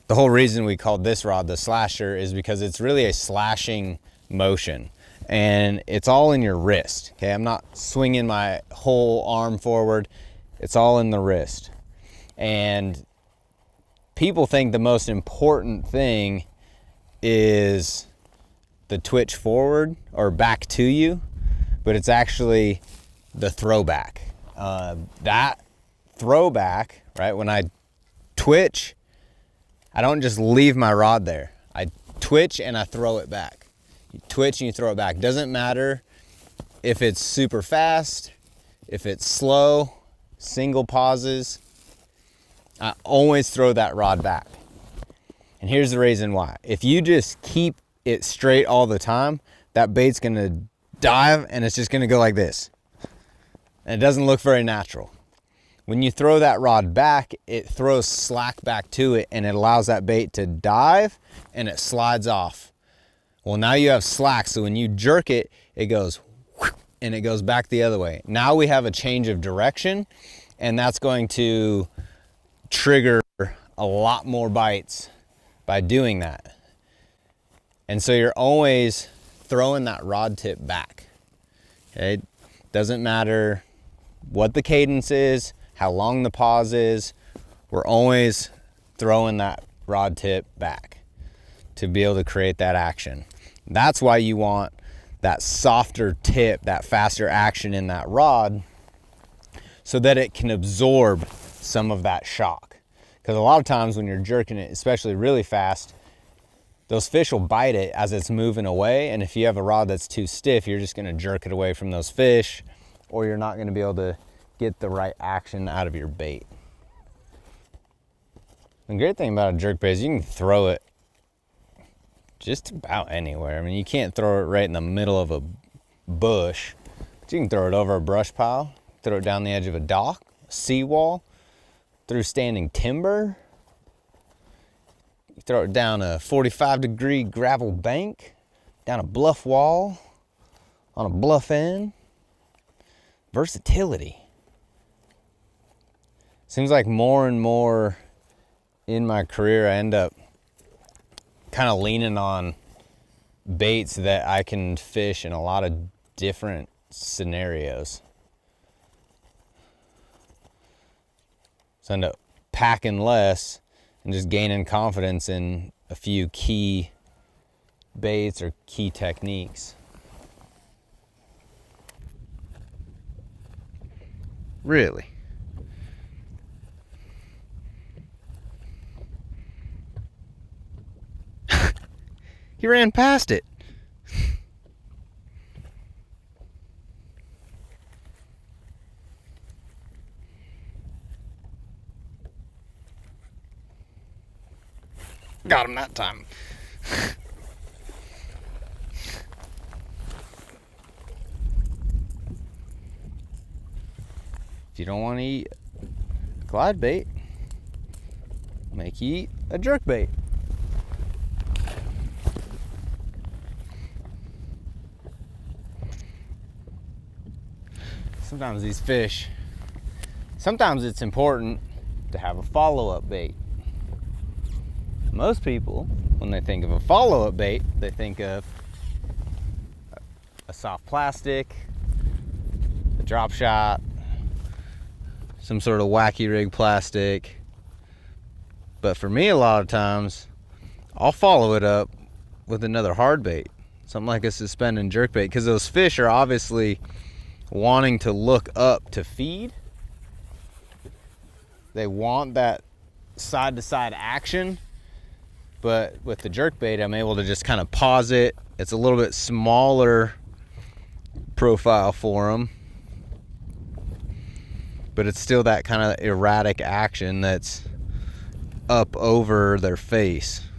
The whole reason we called this rod the slasher is because it's really a slashing motion, and it's all in your wrist. Okay, I'm not swinging my whole arm forward. It's all in the wrist. And people think the most important thing is the twitch forward or back to you, but it's actually the throwback. That throwback, right? When I twitch, I don't just leave my rod there. I twitch and I throw it back. You twitch and you throw it back. Doesn't matter if it's super fast, if it's slow, single pauses. I always throw that rod back. And here's the reason why. If you just keep it straight all the time, that bait's gonna dive and it's just gonna go like this. And it doesn't look very natural. When you throw that rod back, it throws slack back to it and it allows that bait to dive and it slides off. Well, now you have slack, so when you jerk it, it goes and it goes back the other way. Now we have a change of direction, and that's going to trigger a lot more bites by doing that. And so you're always throwing that rod tip back. Okay? Doesn't matter what the cadence is, how long the pause is, we're always throwing that rod tip back to be able to create that action. That's why you want that softer tip, that faster action in that rod, so that it can absorb some of that shock. Because a lot of times when you're jerking it, especially really fast, those fish will bite it as it's moving away, and if you have a rod that's too stiff, you're just gonna jerk it away from those fish, or you're not gonna be able to get the right action out of your bait. The great thing about a jerkbait is you can throw it just about anywhere. I mean, you can't throw it right in the middle of a bush, but you can throw it over a brush pile, throw it down the edge of a dock, a seawall, through standing timber. You throw it down a 45-degree gravel bank, down a bluff wall, on a bluff end. Versatility. Seems like more and more in my career, I end up kind of leaning on baits that I can fish in a lot of different scenarios. So I end up packing less and just gaining confidence in a few key baits or key techniques. Really? He ran past it. Got him that time. If you don't want to eat a glide bait, make you eat a jerk bait. Sometimes these fish, sometimes it's important to have a follow-up bait. Most people, when they think of a follow-up bait, they think of a soft plastic, a drop shot, some sort of wacky rig plastic. But for me, a lot of times, I'll follow it up with another hard bait, something like a suspended jerk bait, because those fish are obviously wanting to look up to feed. They want that side-to-side action, but with the jerk bait, I'm able to just kind of pause it. It's a little bit smaller profile for them, but it's still that kind of erratic action that's up over their face.